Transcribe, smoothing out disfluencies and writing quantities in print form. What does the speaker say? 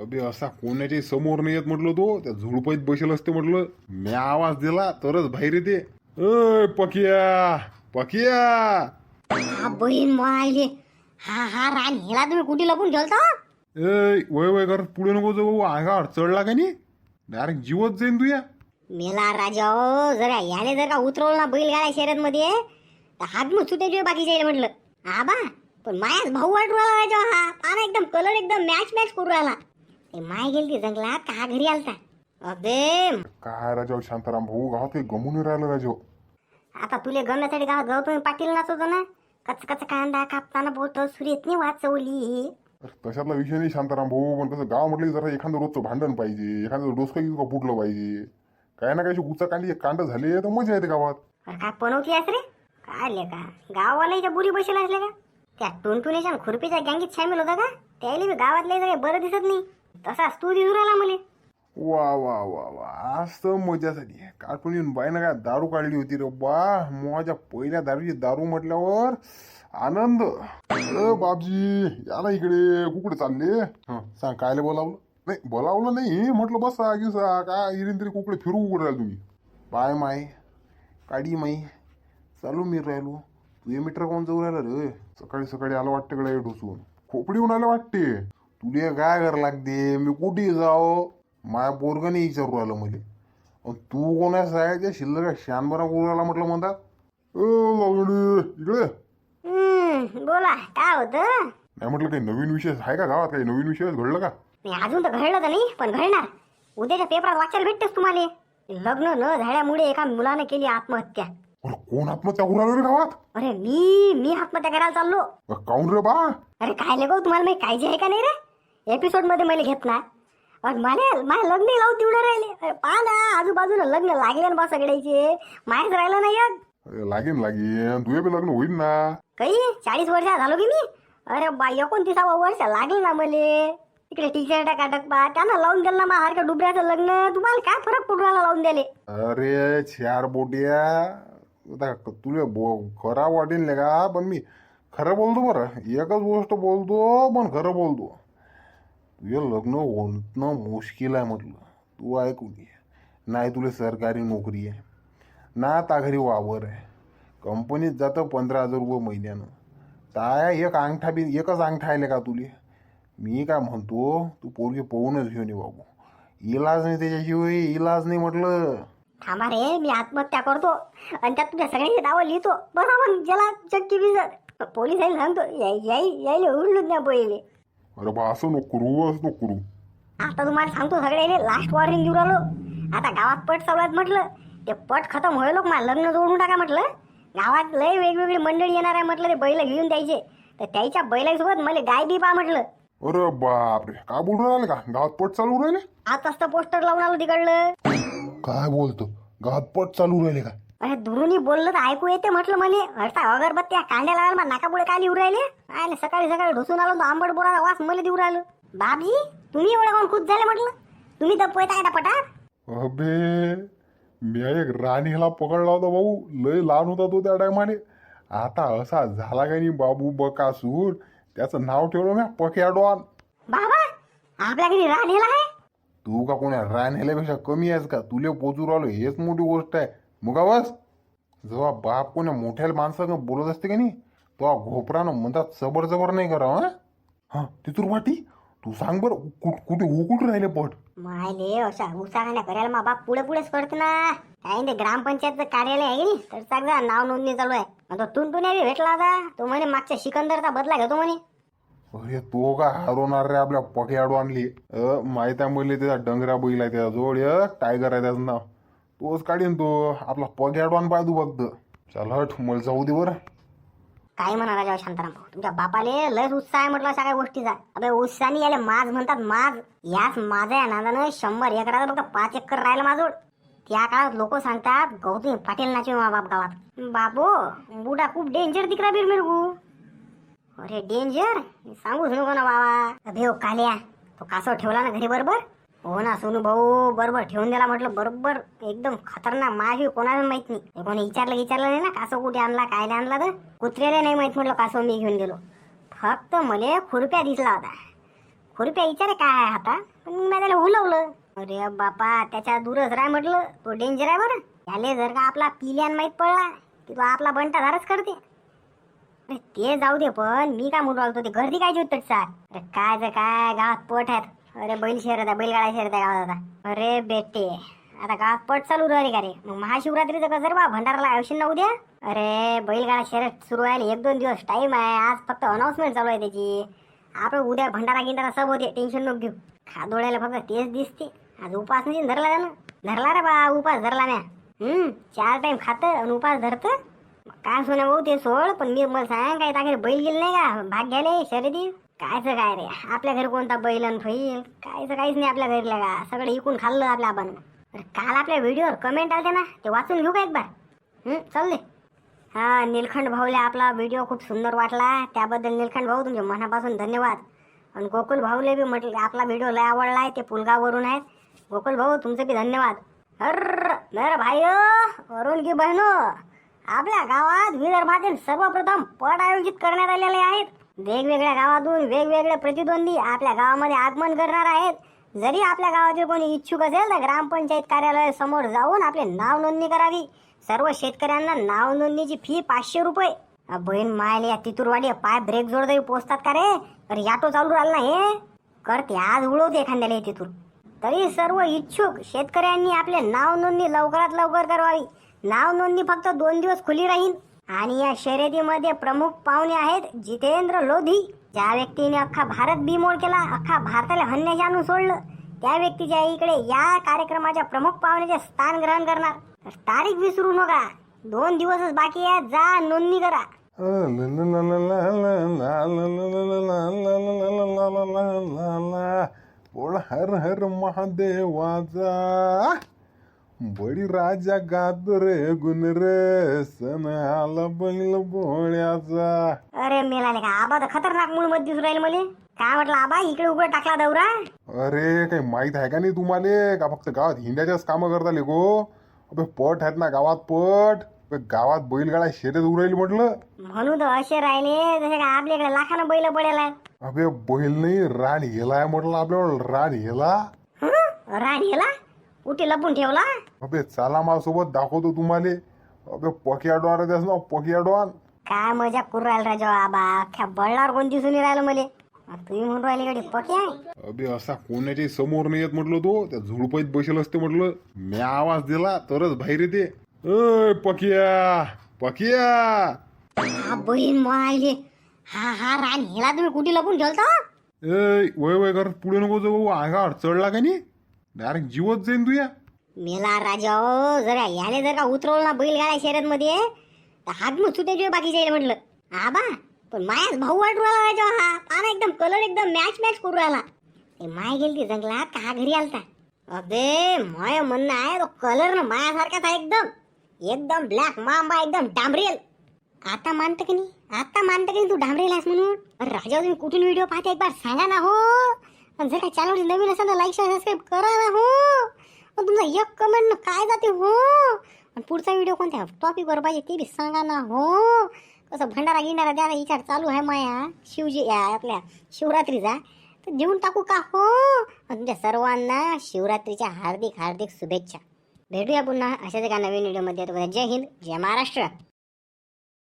अबे असा कोणाच्या समोर नाही येत म्हटलं, तो त्या झुडपईत बसेल असते म्हटलं. मी आवाज दिला तरच बाहेर येते. अय पकिया पकिया. हा बहीण मायले. हा रान हेला तुम्ही कुठे लपून ठेवता? ए वय वय करत पुढे नको जाऊ, अंगावर चढला का नाही डायरेक्ट जीवच जाईन तुया. मेला राजा हो, जरा याने जर का उतरवलं ना बैलगाड्या शर्यत मध्ये तर हात मग सुटायचे बाकीचे म्हटलं. हा बा पण मायाच भाऊ वाटू राहिला राजा. हा पाना एकदम कलर एकदम मॅच मॅच करू राहिला. ते माय गेलती जंगलात का घरी आलता. अबे काय राजा शांताराम भाऊ, गावात काही गमून राहिलं राजा. आता तुले गमण्यासाठी गावात गौतमी पाटील नाचवतो ना. कच कच कांदा कापताना बोट सुरेतनी वाचवली. तशातला विषय नाही शांताराम भाऊ, पण कसं गाव म्हटलं की जरा एखादं रोजचं भांडण पाहिजे, एखादं डोसकं फुटलं पाहिजे, काय ना काही उचा कांडी कांड झाले तर मजा येते गावात. काय पनवती आहेस रे? काय आले का गाववाल्याच्या बुरी बसेल असले का? त्या टुनटुनीच्या खुरपीच्या गँगीत सामील होता का? त्याला बी गावातल्या काही बरं दिसत नाही. तसाच तू दिसू राहिला मले. वा वा वा वा, आज तर मजा झाली. काटून येऊन बाईनं काय दारू काढली होती रे बा. माझ्या पहिल्या दारूची दारू म्हटल्यावर आनंद. बापजी या ना इकडे, कुकडे चालले? सांग कायले बोलावलं? नाही बोलावलं नाही म्हटलं, बस गिसा काय इरीन तरी कुकडे फिरू उघड राहिल तुम्ही. बाय माय काडी माई चालू मी राहिलो. तुझे मीटर कोण जाऊ राहिला रे? सकाळी सकाळी आलं वाटतं कडे ढोसून खोपडीहून आलं वाटते. तुला काय कर लागते, मी कुठे जाओ? माया पोरगाने विचारू राहिलं मले. तू कोणा सायच्या शिल्लक शानबरा करू राहिला म्हटलं म्हणतात. इकडे बोला काय होतं? नाही म्हटलं काही नवीन विषय आहे का गावात? काही नवीन विषय घडलं का? नाही अजून तर घडलं तर नाही, पण घडणार. उद्याच्या पेपरात वाचायला भेटतेस तुम्हाला. लग्न न झाल्यामुळे एका मुलाने केली आत्महत्या. अरे कोण आत्महत्या करू राहिलं रे गावात? अरे मी आत्महत्या करायला चाललो. काऊन रे बा? अरे काय लगो तुम्हाला माहिती काळजी आहे का नाही रे? एपिसोड मध्ये मला घेत ना. माझ्या लग्न लावून तेवढं राहिले. पहा ना आजूबाजूला लग्न लागले ना बा सगळ्याचे. माहीत राहिलं नाही एक. लागेन तुझे बी लग्न होईल ना. काही 40 वर्ष झालो की मी. अरे बा 29वा वर्ष लागलं ना मले. तिकडे टी शर्ट काटक बा त्यांना लावून दिलं ना माझ्यासारखं डुबऱ्याचं लग्न. तुम्हाला काय फरक पडू राहिला लावून द्याले? अरे चार बोटिया तुला खरा वाटेल नाही का? पण मी खरं बोलतो बरं. एकच गोष्ट बोलतो पण खरं बोलतो. तुझं लग्न होणं मुश्किल आहे म्हटलं. तू ऐकून घे. नाही तुला सरकारी नोकरी आहे ना, ता घरी वावर आहे, कंपनीत जातं 15,000 रुपये महिन्यानं. ताया एकच अंगठा आहे का तुले? मी काय म्हणतो, तू पोरगी पोहूनच घेऊन ये बाबू. इलाज नाही त्याच्याशिवाय, इलाज नाही म्हटलं. थांबा रे मी आत्महत्या करतो आणि त्यात तुझ्या सगळ्यांची नावं लिहितो. बस आपण ज्याला चक्की बिजत पोलिसांनी सांगतो यायला उडलूच नाही पहिले. अरे बा असं नको करू, असं नको करू. आता तुम्हाला सांगतो सगळ्याने लास्ट वॉर्निंग देऊ राहिलो. आता गावात पट चालू आहेत म्हटलं. ते पट खतम होईल लोक मला लग्न जोडून टाका म्हटलं. गावात लय वेगवेगळी मंडळी येणार आहे म्हटलं. ते बैल घेऊन द्यायचे तर त्याच्या बैलासोबत मला गाय बी पा म्हटलं. अरे बापरे काय बोलून राहिले का? गावात पट चालू राहिले? आताच तर पोस्टर लावून आलो तिकडलं. काय बोलतो? गावात पट चालू राहिले का? अरे दुरुनी बोललं तर ऐकू येते म्हटलं मला. हरता अगरबत्त्या कांड्या लावायला मला नाकापुढे काय लिहू राहिले? आणि सकाळी सकाळी ढोसून आलो तर आंबट बोराचा वास मला देऊ राहिलो. बापजी तुम्ही एवढं कोण खुश झाले म्हटलं? तुम्ही तर पोहता का पटात? अबे मी एक राणीला पकडला होता भाऊ. लय लहान होता तो त्या टायमाने. आता असा झाला का नाही बाबू बकासूर. त्याचं नाव ठेवलं मी पक्या डॉन. बाबा आपल्या घरी राणीला आहे? तू का कोण्या राणील्यापेक्षा कमी आहेस का? तुले पोचू राहिलो हेच मोठी गोष्ट आहे. मुगा बस. जेव्हा बाप कोण्या मोठ्या माणसानं बोलत असते का नाही तेव्हा घोपरानं म्हणतात जबर जबर नाही करावं. हा तिथून वाटी तू सांग बरं कुठे उकुट राहिले पट? मायले अशा उसागाण्या करायला मा बाप पुढे पुढेच पडते ना. काय ते ग्रामपंचायतचं कार्यालय आहे की नाही तर सगळा नाव नोंदणी चालू आहे. आता टुनटुन्या बी भेटला होता. तो म्हणे मागच्या सिकंदरचा बदला घेतो म्हणे. अरे तो का हरवणार रे आपल्या पक्याडू आणली. माहिती आहे मुले त्याचा डंगरा बैल आहे त्याचा जोड. टायगर आहे त्याचं नाव. तोच काढीन तो आपला पक्याडू आण पाय तू बघ. चल हट मला जाऊ दे बरं. काय म्हणा राजा शांताराम भाऊ तुमच्या बापाले लयच उत्साह आहे म्हटलं सगळ्या गोष्टीचा. अबे उत्साहाने याले माज म्हणतात माज. याच माझ्या या नादानं 100 एकराचं फक्त 5 एकर राहिलं माझोड. त्या काळात लोक सांगतात गौतमी पाटील नाचे मा बाप गावात. बाबो बुडा खूप डेंजर दिकरा बीर मेरे को. अरे डेंजर सांगूच नको ना बाबा. अबे ओ काल्या तो कासव ठेवला ना घरी बरोबर? हो ना सोनू भाऊ बरोबर ठेवून दिला म्हटलं. बरोबर एकदम खतरनाक. माझी कोणाला माहित नाही. कोणी विचारलं नाही ना कासव कुठे आणला काय आणला तर. कुत्र्याला नाही माहित म्हटलं कासव मी घेऊन गेलो. फक्त मला खुरप्या दिसला होता. खुरप्या विचारे काय आहे आता, पण मी त्याला हुलवलं. अरे बापा त्याच्या दूरच राय म्हटलं, तो डेंजर आहे बरं. त्याले जर का आपला पिल्यान माहीत पडला की तो आपला बंटा धारच करते. अरे ते जाऊ दे, पण मी काय म्हणून राहिलो, ते गर्दी काय होत सार. अरे काय जर काय गावात पट आहेत. अरे बैल शहरात आहे, बैलगाडा शहरात आहे गावात आता. अरे बेटे आता गावात पट चालू राहिले का रे. मग महाशिवरात्रीचं कसं रे बा, भंडाराला आवश्यक ना उद्या. अरे बैलगाडा शर्यत सुरू आहे, 1-2 दिवस टाइम आहे. आज फक्त अनाउन्समेंट चालू आहे त्याची. आपण उद्या भंडारा गिंडारा सब होते, टेन्शन नको घेऊ. खादोळ्याला फक्त तेच दिसते. आज उपास नाही धरला त्यानं. धरला रे बा उपास, धरला म्या. 4 टाइम खातं आणि उपास धरतं. काय सोन्या भाऊ ते सोड, पण मी मला सांग काय ताकडे बैल गेले नाही का भाग घ्यायला शर्यती. कायचं काय रे, आपल्या घरी कोणता बैल आणि फैल कायचं काहीच नाही आपल्या घरीला का. सगळं इकून खाल्लं आपल्या आपण. काल आपल्या व्हिडिओवर कमेंट आलते ना, ते वाचून घेऊ का एक बार. चल दे. हा निलखंड भाऊला आपला व्हिडिओ खूप सुंदर वाटला, त्याबद्दल निलखंड भाऊ तुमच्या मनापासून धन्यवाद. आणि गोकुल भाऊले बी म्हटलं आपला व्हिडिओ लय आवडलाय, ते पुलगाववरून आहेत. गोकुल भाऊ तुमचं बी धन्यवाद. मेरे भाई वरून की बहिणो, आपल्या गावात विदर्भातील सर्वप्रथम पट आयोजित करण्यात आलेले आहेत. वेगवेगळ्या गावातून वेगवेगळे प्रतिद्वंदी आपल्या गावामध्ये आगमन करणार आहेत. जरी आपल्या गावातील कोणी इच्छुक असेल तर ग्रामपंचायत कार्यालय समोर जाऊन आपले नाव नोंदणी करावी. सर्व शेतकऱ्यांना नाव नोंदणीची फी 500 रुपये. बहीण मायले या तितुरवाडी पाय ब्रेक जोड तरी पोचतात का रे. अरे ऑटो चालू राहिला ना हे, करते आज उडवते एखाद्याला तिथून. तरी सर्व इच्छुक शेतकऱ्यांनी आपले नाव नोंदणी लवकरात लवकर करावी. नाव नोंदणी फक्त 2 दिवस खुली राहील. आणि या शर्यतीमध्ये प्रमुख पाहुणे आहेत जितेंद्र लोधी. ज्या व्यक्तीने अख्खा भारत बिमोड केला, अख्खा भारताला हन्याशी आणून सोडलं, त्या व्यक्तीच्या इकडे या कार्यक्रमाच्या प्रमुख पाहुण्याचे स्थान ग्रहण करणार. तारीख विसरू नका, 2 दिवसच बाकी आहे, जा नोंदणी करा. बोल हर हर महादेवाचा, बडी राजा गात रे गुण रे, सण आला बैल बोळ्याचा. अरे मेलाले का आबा तर खतरनाक मूळ मध्ये दिसू राहील मला. काय म्हटलं आबा, इकडे उघड टाकला दौरा. अरे काही माहित आहे का नाही तुम्हाला, का फक्त गावात हिंड्याच्याच कामं करता गो. अबे पट आहेत ना गावात, पट गावात बैलगाडा शर्यत उरायली म्हटलं. म्हणून तर असे राहिले जसे का आपल्याकडे लाखानं बैल पडेला. अबे बैल नाही, रान हेला म्हटलं आपल्याला, रान हेला. रान हेला कुठे लपून ठेवला. अबे चला माझ्यासोबत दाखवतो तुम्हाला. अबे पकिया डॉन रे त्याच नाव, पकिया डॉन. काय मजा करू राहिला राजा आबा, अख्ख्या बळणार कोण दिसून राहिलं मले. तुम्ही म्हणून राहिले कडे पक्या. अबे असा कोणाच्याही समोर नाही येत म्हटलं, तो त्या झुडपाईत बसेल असते म्हटलं. मी आवाज दिला तरच बाहेर येते. अय पकिया पकिया. बहीण मायले, हा रान हेला तुम्ही कुठे लपून ठेवता. ए वय वय करत पुढे नको जाऊ, अंगावर चढला का नाही डायरेक्ट जीवच जाईन तुया. मेला राजा जरा याने जर का उतरवलं ना बैलगाड्या शर्यत मध्ये तर हात मग सुटायचे बाकी जाईल म्हटलं. आबा पण मायाच भाऊ वाटू राहिला राजा, हा पाना एकदम कलर एकदम मॅच करू राहिला. ते माय गेली ती जंगलात का घरी आलता. अबे माय म्हणणं आहे तो कलर ना मायासारखाच आहे, एकदम ब्लॅक मांबा, एकदम डांबरेल. आता मानतं की नाही, आता मानतं की नाही तू डांबरेल आहेस म्हणून. अरे राजा तुम्ही कुठून व्हिडिओ पाहते एक बार सांगा ना हो. आणि जर का चॅनल नवीन असेल तर लाईक सबस्क्राईब करा ना हो. पण तुमचा एक कमेंट काय जाते हो. आणि पुढचा व्हिडिओ कोणत्या टॉपिकवर पाहिजे ते बी सांगा ना हो. कसं भंडारा गिंडारा द्यायला विचार चालू आहे माया शिवजी आपल्या शिवरात्रीचा, तर देऊन टाकू का हो. तुमच्या सर्वांना शिवरात्रीच्या हार्दिक शुभेच्छा. भेटूया पुन्हा अशाच एका नवीन व्हिडिओमध्ये. जय हिंद, जय महाराष्ट्र.